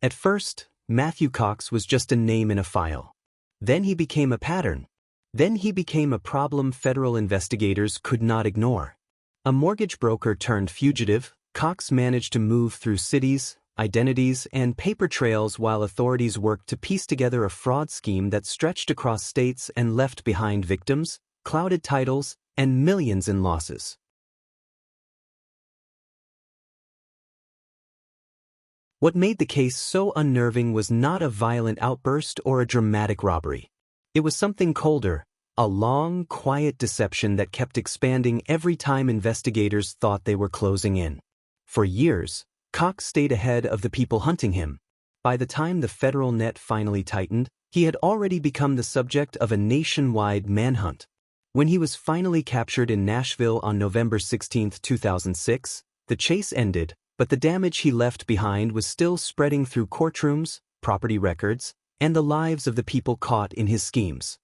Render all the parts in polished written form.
At first, Matthew Cox was just a name in a file. Then he became a pattern. Then he became a problem federal investigators could not ignore. A mortgage broker turned fugitive, Cox managed to move through cities, identities, and paper trails while authorities worked to piece together a fraud scheme that stretched across states and left behind victims, clouded titles, and millions in losses. What made the case so unnerving was not a violent outburst or a dramatic robbery. It was something colder, a long, quiet deception that kept expanding every time investigators thought they were closing in. For years, Cox stayed ahead of the people hunting him. By the time the federal net finally tightened, he had already become the subject of a nationwide manhunt. When he was finally captured in Nashville on November 16, 2006, the chase ended, but the damage he left behind was still spreading through courtrooms, property records, and the lives of the people caught in his schemes.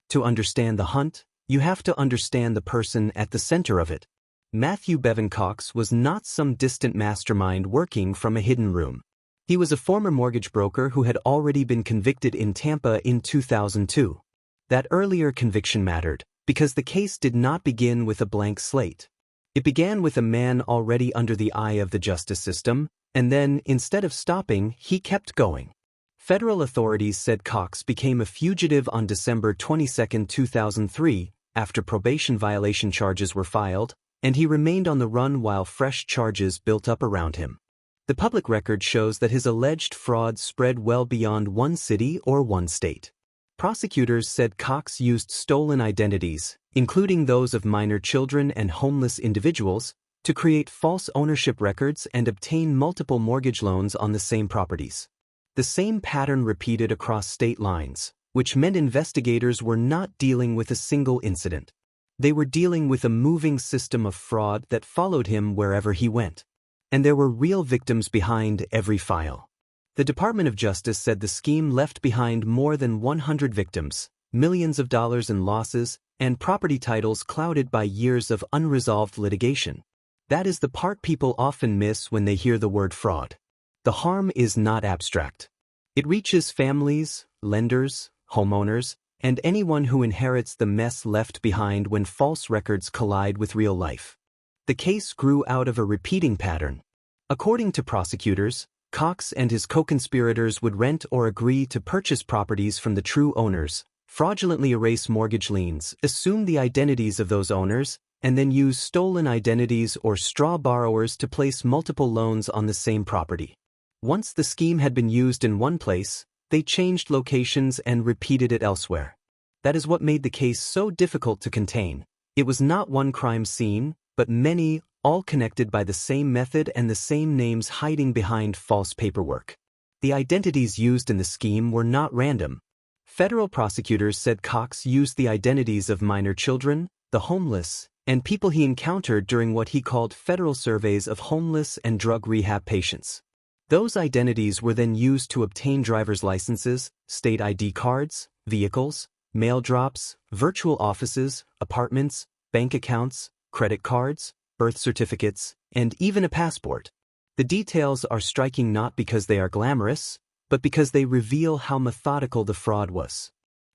To understand the hunt, you have to understand the person at the center of it. Matthew Cox was not some distant mastermind working from a hidden room. He was a former mortgage broker who had already been convicted in Tampa in 2002. That earlier conviction mattered, because the case did not begin with a blank slate. It began with a man already under the eye of the justice system, and then, instead of stopping, he kept going. Federal authorities said Cox became a fugitive on December 22, 2003, after probation violation charges were filed, and he remained on the run while fresh charges built up around him. The public record shows that his alleged fraud spread well beyond one city or one state. Prosecutors said Cox used stolen identities, including those of minor children and homeless individuals, to create false ownership records and obtain multiple mortgage loans on the same properties. The same pattern repeated across state lines, which meant investigators were not dealing with a single incident. They were dealing with a moving system of fraud that followed him wherever he went. And there were real victims behind every file. The Department of Justice said the scheme left behind more than 100 victims, millions of dollars in losses, and property titles clouded by years of unresolved litigation. That is the part people often miss when they hear the word fraud. The harm is not abstract. It reaches families, lenders, homeowners, and anyone who inherits the mess left behind when false records collide with real life. The case grew out of a repeating pattern. According to prosecutors, Cox and his co-conspirators would rent or agree to purchase properties from the true owners, fraudulently erase mortgage liens, assume the identities of those owners, and then use stolen identities or straw borrowers to place multiple loans on the same property. Once the scheme had been used in one place, they changed locations and repeated it elsewhere. That is what made the case so difficult to contain. It was not one crime scene, but many, all connected by the same method and the same names hiding behind false paperwork. The identities used in the scheme were not random. Federal prosecutors said Cox used the identities of minor children, the homeless, and people he encountered during what he called federal surveys of homeless and drug rehab patients. Those identities were then used to obtain driver's licenses, state ID cards, vehicles, mail drops, virtual offices, apartments, bank accounts, credit cards, birth certificates, and even a passport. The details are striking not because they are glamorous, but because they reveal how methodical the fraud was.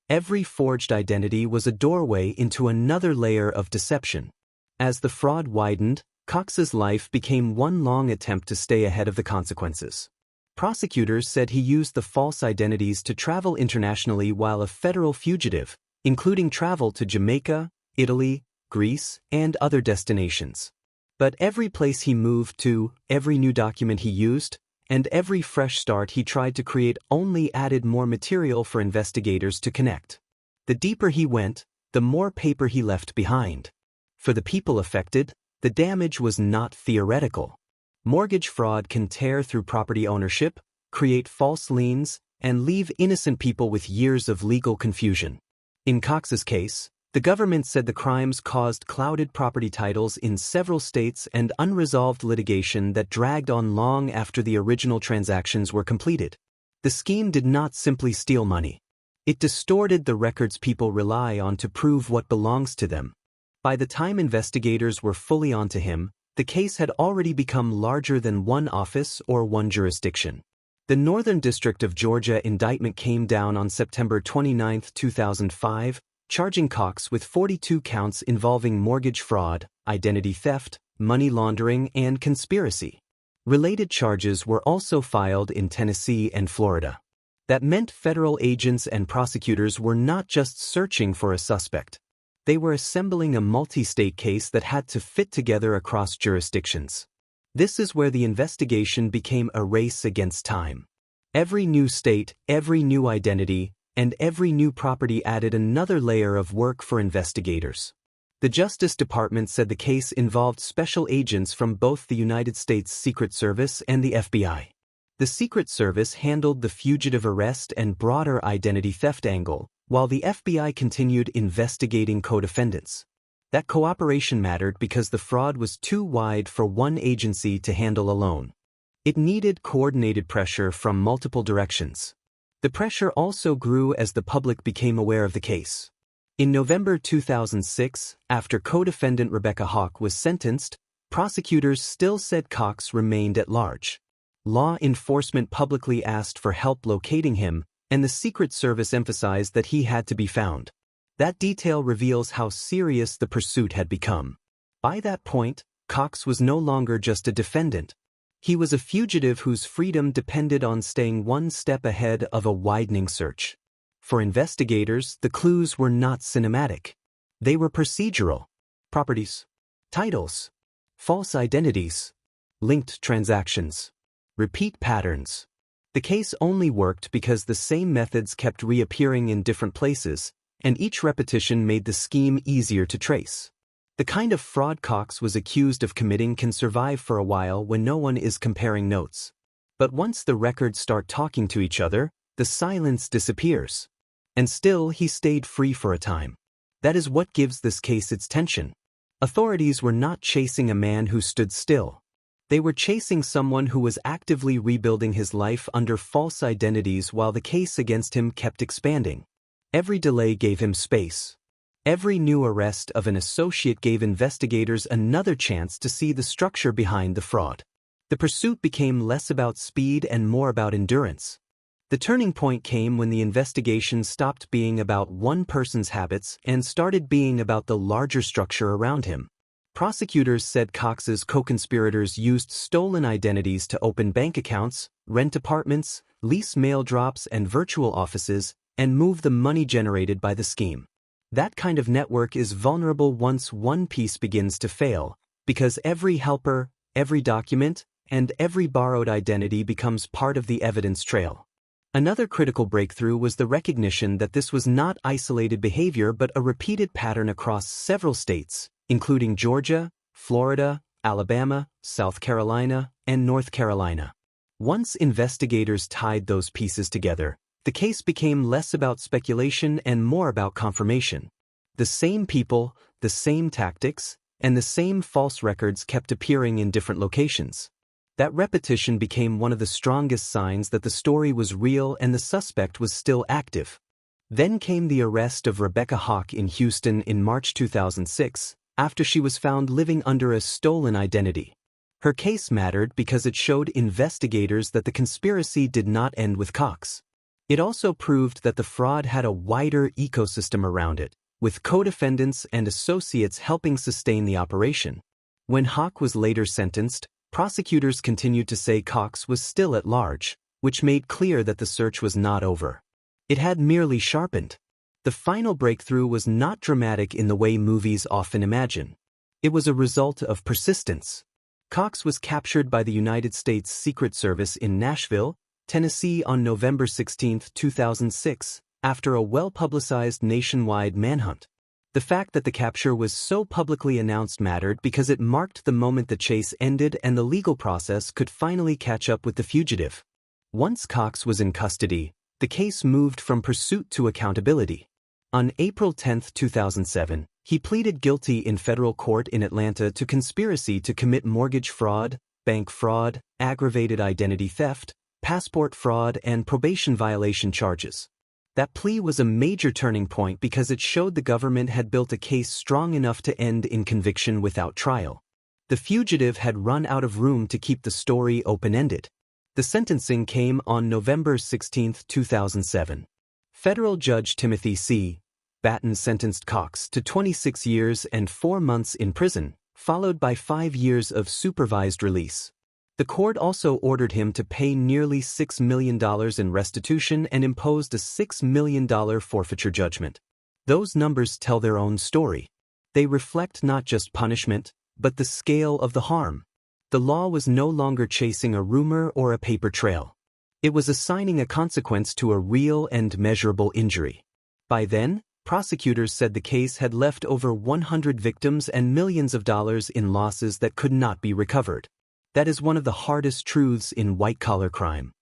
Every forged identity was a doorway into another layer of deception. As the fraud widened, Cox's life became one long attempt to stay ahead of the consequences. Prosecutors said he used the false identities to travel internationally while a federal fugitive, including travel to Jamaica, Italy, Greece, and other destinations. But every place he moved to, every new document he used, and every fresh start he tried to create only added more material for investigators to connect. The deeper he went, the more paper he left behind. For the people affected, the damage was not theoretical. Mortgage fraud can tear through property ownership, create false liens, and leave innocent people with years of legal confusion. In Cox's case, the government said the crimes caused clouded property titles in several states and unresolved litigation that dragged on long after the original transactions were completed. The scheme did not simply steal money. It distorted the records people rely on to prove what belongs to them. By the time investigators were fully onto him, the case had already become larger than one office or one jurisdiction. The Northern District of Georgia indictment came down on September 29, 2005, charging Cox with 42 counts involving mortgage fraud, identity theft, money laundering, and conspiracy. Related charges were also filed in Tennessee and Florida. That meant federal agents and prosecutors were not just searching for a suspect. They were assembling a multi-state case that had to fit together across jurisdictions. This is where the investigation became a race against time. Every new state, every new identity, and every new property added another layer of work for investigators. The Justice Department said the case involved special agents from both the United States Secret Service and the FBI. The Secret Service handled the fugitive arrest and broader identity theft angle, while the FBI continued investigating co-defendants. That cooperation mattered because the fraud was too wide for one agency to handle alone. It needed coordinated pressure from multiple directions. The pressure also grew as the public became aware of the case. In November 2006, after co-defendant Rebecca Hawk was sentenced, prosecutors still said Cox remained at large. Law enforcement publicly asked for help locating him, and the Secret Service emphasized that he had to be found. That detail reveals how serious the pursuit had become. By that point, Cox was no longer just a defendant. He was a fugitive whose freedom depended on staying one step ahead of a widening search. For investigators, the clues were not cinematic. They were procedural. Properties, titles, false identities, linked transactions, repeat patterns. The case only worked because the same methods kept reappearing in different places, and each repetition made the scheme easier to trace. The kind of fraud Cox was accused of committing can survive for a while when no one is comparing notes. But once the records start talking to each other, the silence disappears. And still, he stayed free for a time. That is what gives this case its tension. Authorities were not chasing a man who stood still. They were chasing someone who was actively rebuilding his life under false identities while the case against him kept expanding. Every delay gave him space. Every new arrest of an associate gave investigators another chance to see the structure behind the fraud. The pursuit became less about speed and more about endurance. The turning point came when the investigation stopped being about one person's habits and started being about the larger structure around him. Prosecutors said Cox's co-conspirators used stolen identities to open bank accounts, rent apartments, lease mail drops and virtual offices, and move the money generated by the scheme. That kind of network is vulnerable once one piece begins to fail, because every helper, every document, and every borrowed identity becomes part of the evidence trail. Another critical breakthrough was the recognition that this was not isolated behavior but a repeated pattern across several states, including Georgia, Florida, Alabama, South Carolina, and North Carolina. Once investigators tied those pieces together, the case became less about speculation and more about confirmation. The same people, the same tactics, and the same false records kept appearing in different locations. That repetition became one of the strongest signs that the story was real and the suspect was still active. Then came the arrest of Rebecca Hawk in Houston in March 2006, after she was found living under a stolen identity. Her case mattered because it showed investigators that the conspiracy did not end with Cox. It also proved that the fraud had a wider ecosystem around it, with co-defendants and associates helping sustain the operation. When Hawk was later sentenced, prosecutors continued to say Cox was still at large, which made clear that the search was not over. It had merely sharpened. The final breakthrough was not dramatic in the way movies often imagine. It was a result of persistence. Cox was captured by the United States Secret Service in Nashville, Tennessee on November 16, 2006, after a well-publicized nationwide manhunt. The fact that the capture was so publicly announced mattered because it marked the moment the chase ended and the legal process could finally catch up with the fugitive. Once Cox was in custody, the case moved from pursuit to accountability. On April 10, 2007, he pleaded guilty in federal court in Atlanta to conspiracy to commit mortgage fraud, bank fraud, aggravated identity theft, passport fraud, and probation violation charges. That plea was a major turning point because it showed the government had built a case strong enough to end in conviction without trial. The fugitive had run out of room to keep the story open-ended. The sentencing came on November 16, 2007. Federal Judge Timothy C. Batten sentenced Cox to 26 years and 4 months in prison, followed by 5 years of supervised release. The court also ordered him to pay nearly $6 million in restitution and imposed a $6 million forfeiture judgment. Those numbers tell their own story. They reflect not just punishment, but the scale of the harm. The law was no longer chasing a rumor or a paper trail. It was assigning a consequence to a real and measurable injury. By then, prosecutors said the case had left over 100 victims and millions of dollars in losses that could not be recovered. That is one of the hardest truths in white-collar crime.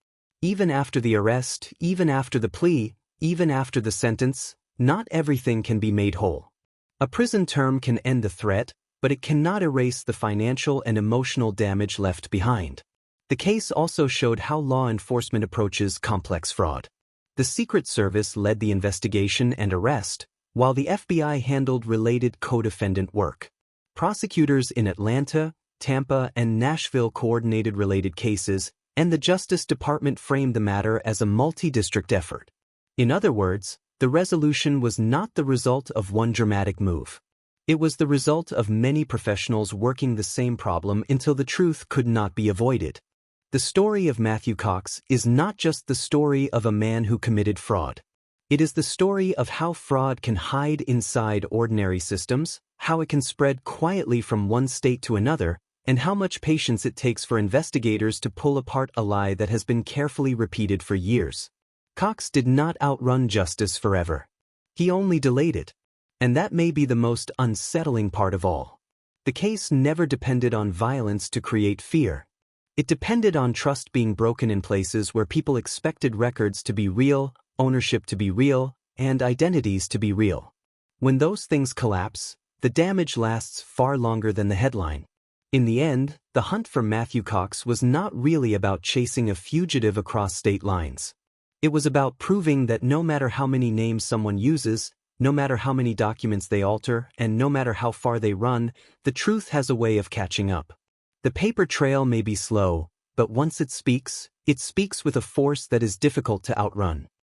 Even after the arrest, even after the plea, even after the sentence, not everything can be made whole. A prison term can end the threat, but it cannot erase the financial and emotional damage left behind. The case also showed how law enforcement approaches complex fraud. The Secret Service led the investigation and arrest, while the FBI handled related co-defendant work. Prosecutors in Atlanta, Tampa, and Nashville coordinated related cases, and the Justice Department framed the matter as a multi-district effort. In other words, the resolution was not the result of one dramatic move. It was the result of many professionals working the same problem until the truth could not be avoided. The story of Matthew Cox is not just the story of a man who committed fraud. It is the story of how fraud can hide inside ordinary systems, how it can spread quietly from one state to another, and how much patience it takes for investigators to pull apart a lie that has been carefully repeated for years. Cox did not outrun justice forever. He only delayed it. And that may be the most unsettling part of all. The case never depended on violence to create fear. It depended on trust being broken in places where people expected records to be real, ownership to be real, and identities to be real. When those things collapse, the damage lasts far longer than the headline. In the end, the hunt for Matthew Cox was not really about chasing a fugitive across state lines. It was about proving that no matter how many names someone uses, no matter how many documents they alter, and no matter how far they run, the truth has a way of catching up. The paper trail may be slow, but once it speaks with a force that is difficult to outrun.